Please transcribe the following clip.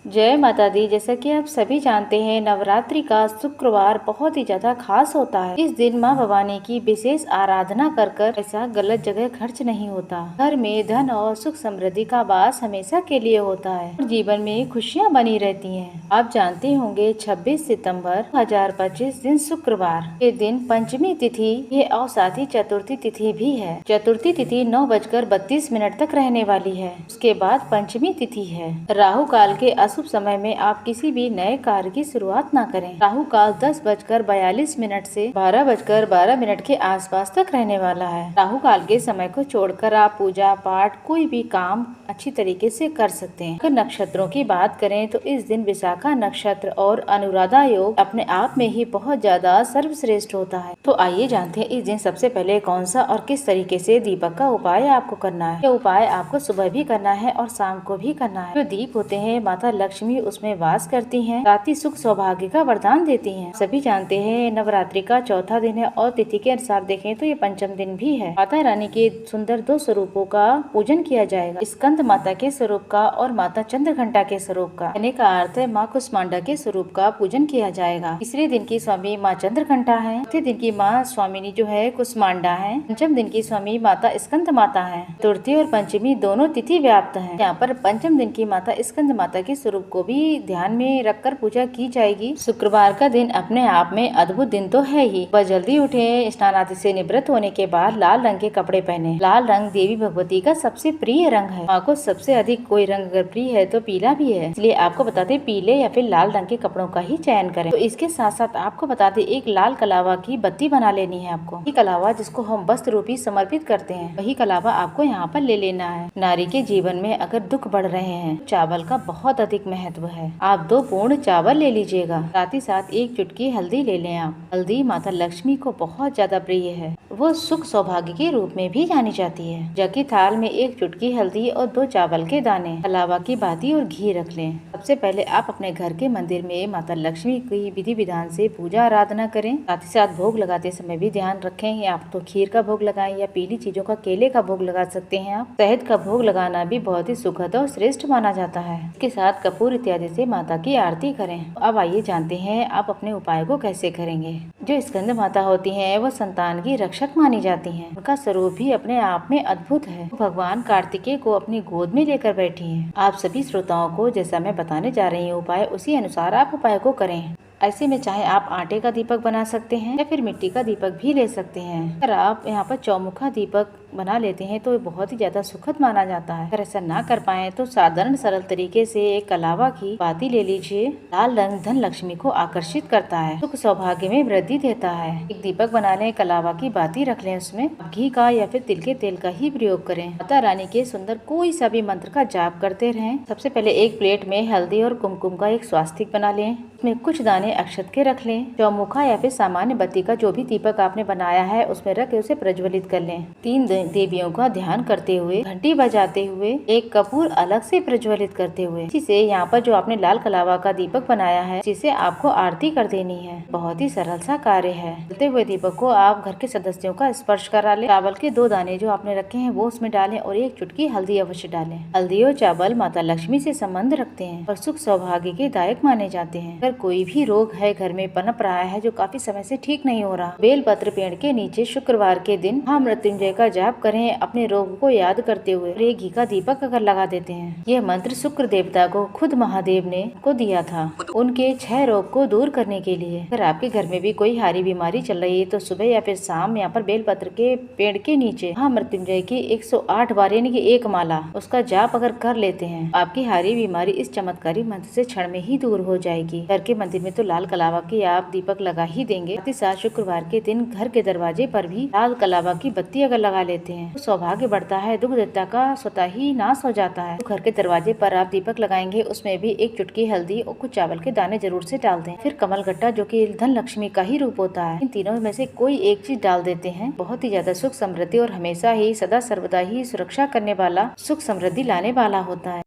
जय माता दी। जैसा कि आप सभी जानते हैं, नवरात्रि का शुक्रवार बहुत ही ज्यादा खास होता है। इस दिन माँ भवानी की विशेष आराधना कर ऐसा गलत जगह खर्च नहीं होता। घर में धन और सुख समृद्धि का वास हमेशा के लिए होता है और जीवन में खुशियाँ बनी रहती हैं। आप जानते होंगे 26 सितंबर 2025 दिन शुक्रवार के दिन पंचमी तिथि ये और साथ ही चतुर्थी तिथि भी है। चतुर्थी तिथि 9:32 तक रहने वाली है। उसके बाद पंचमी तिथि है। राहु काल के शुभ समय में आप किसी भी नए कार्य की शुरुआत ना करें। राहु काल 10:42 से 12:12 के आसपास तक रहने वाला है। राहु काल के समय को छोड़कर आप पूजा पाठ कोई भी काम अच्छी तरीके से कर सकते हैं। अगर नक्षत्रों की बात करें तो इस दिन विशाखा नक्षत्र और अनुराधा योग अपने आप में ही बहुत ज्यादा सर्वश्रेष्ठ होता है। तो आइए जानते हैं इस दिन सबसे पहले कौन सा और किस तरीके से दीपक का उपाय आपको करना है। ये उपाय आपको सुबह भी करना है और शाम को भी करना है। जो दीप होते हैं माता लक्ष्मी उसमें वास करती हैं, साथ ही सुख सौभाग्य का वरदान देती हैं। सभी जानते हैं नवरात्रि का चौथा दिन है और तिथि के अनुसार देखें तो ये पंचम दिन भी है। माता रानी के सुंदर 2 स्वरूपों का पूजन किया जाएगा, स्कंद माता के स्वरूप का और माता चंद्रघंटा के स्वरूप का। कहने का अर्थ है माँ कुष्मांडा के स्वरूप का पूजन किया जाएगा। तीसरे दिन की स्वामी माँ चंद्रघंटा है, चौथे दिन की माँ स्वामिनी जो है कुष्मांडा है, पंचम दिन की स्वामी माता स्कंद माता है। चतुर्थी और पंचमी दोनों तिथि व्याप्त है। यहाँ पर पंचम दिन की माता स्कंद माता के स्वरूप को भी ध्यान में रखकर पूजा की जाएगी। शुक्रवार का दिन अपने आप में अद्भुत दिन तो है ही। बस जल्दी उठे, स्नान आदि से निवृत्त होने के बाद लाल रंग के कपड़े पहने। लाल रंग देवी भगवती का सबसे प्रिय रंग है। माँ को सबसे अधिक कोई रंग अगर प्रिय है तो पीला भी है, इसलिए आपको बताते पीले या फिर लाल रंग के कपड़ों का ही चयन करें। तो इसके साथ साथ आपको बताते एक लाल कलावा की बत्ती बना लेनी है आपको। ये कलावा जिसको हम वस्त्र रूपी समर्पित करते हैं, वही कलावा आपको यहाँ पर ले लेना है। नारी के जीवन में अगर दुख बढ़ रहे हैं, चावल का बहुत अधिक महत्व है। आप 2 पूर्ण चावल ले लीजिएगा, साथ ही साथ 1 चुटकी हल्दी ले लें आप। हल्दी माता लक्ष्मी को बहुत ज्यादा प्रिय है, वो सुख सौभाग्य के रूप में भी जानी जाती है। जबकि थाल में 1 चुटकी हल्दी और 2 चावल के दाने, कलावा की बाती और घी रख लें। सबसे पहले आप अपने घर के मंदिर में माता लक्ष्मी की विधि विधान से पूजा आराधना करें। साथ ही साथ भोग लगाते समय भी ध्यान रखें, आप तो खीर का भोग लगाएं या पीली चीजों का, केले का भोग लगा सकते हैं आप। शहद का भोग लगाना भी बहुत ही सुखद और श्रेष्ठ माना जाता है। इसके साथ कपूर इत्यादि से माता की आरती करें। अब आइए जानते हैं आप अपने उपाय को कैसे करेंगे। जो स्कंद माता होती हैं वो संतान की रक्षक मानी जाती हैं। उनका स्वरूप भी अपने आप में अद्भुत है। भगवान कार्तिकेय को अपनी गोद में लेकर बैठी हैं। आप सभी श्रोताओं को जैसा मैं बताने जा रही हूँ उपाय, उसी अनुसार आप उपाय को करें। ऐसे में चाहे आप आटे का दीपक बना सकते हैं या फिर मिट्टी का दीपक भी ले सकते हैं। अगर आप यहाँ पर चौमुखा दीपक बना लेते हैं तो बहुत ही ज्यादा सुखद माना जाता है। अगर ऐसा ना कर पाए तो साधारण सरल तरीके से एक कलावा की बाती ले लीजिए। लाल रंग धन लक्ष्मी को आकर्षित करता है, सुख सौभाग्य में वृद्धि देता है। एक दीपक बना लें, कलावा की बाती रख लें, उसमें घी का या फिर तिल के तेल का ही प्रयोग करें। माता रानी के सुंदर कोई सा भी मंत्र का जाप करते रहें। सबसे पहले एक प्लेट में हल्दी और कुमकुम का एक स्वास्तिक बना लें, उसमें कुछ दाने अक्षत के रख लें। चौमुखा या फिर सामान्य बत्ती का जो भी दीपक आपने बनाया है उसमें रख के उसे प्रज्वलित कर लें। 3 देवियों का ध्यान करते हुए, घंटी बजाते हुए, एक कपूर अलग से प्रज्वलित करते हुए, जिसे यहाँ पर जो आपने लाल कलावा का दीपक बनाया है जिसे आपको आरती कर देनी है। बहुत ही सरल सा कार्य है। जलते हुए दीपक को आप घर के सदस्यों का स्पर्श करा ले। चावल के 2 दाने जो आपने रखे हैं वो उसमें डालें और 1 चुटकी हल्दी अवश्य डालें। हल्दी और चावल माता लक्ष्मी से संबंध रखते हैं और सुख सौभाग्य के दायक माने जाते हैं। अगर कोई भी रोग है घर में पनप रहा है जो काफी समय से ठीक नहीं हो रहा, बेलपत्र पेड़ के नीचे शुक्रवार के दिन महामृत्युंजय का जाप करें अपने रोग को याद करते हुए। और एक घी का दीपक अगर लगा देते हैं, यह मंत्र शुक्र देवता को खुद महादेव ने को दिया था उनके 6 रोग को दूर करने के लिए। अगर आपके घर में भी कोई हारी बीमारी चल रही है तो सुबह या फिर शाम यहाँ पर बेलपत्र के पेड़ के नीचे महामृत्युंजय की 108 बार यानी कि 1 माला उसका जाप अगर कर लेते हैं, आपकी हारी बीमारी इस चमत्कारी मंत्र से क्षण में ही दूर हो जाएगी। घर के मंदिर में तो लाल कलावा की आप दीपक लगा ही देंगे। साथ ही साथ शुक्रवार के दिन घर के दरवाजे पर भी लाल कलावा की बत्ती अगर लगा लेते हैं तो सौभाग्य बढ़ता है, दुख देवता का स्वतः ही नाश हो जाता है। तो घर के दरवाजे पर आप दीपक लगाएंगे, उसमें भी 1 चुटकी हल्दी और कुछ चावल के दाने जरूर से डाल दें। फिर कमल गट्टा जो कि धन लक्ष्मी का ही रूप होता है, इन तीनों में से कोई एक चीज डाल देते हैं। बहुत ही ज्यादा सुख समृद्धि और हमेशा ही सदा सर्वदा ही सुरक्षा करने वाला, सुख समृद्धि लाने वाला होता है।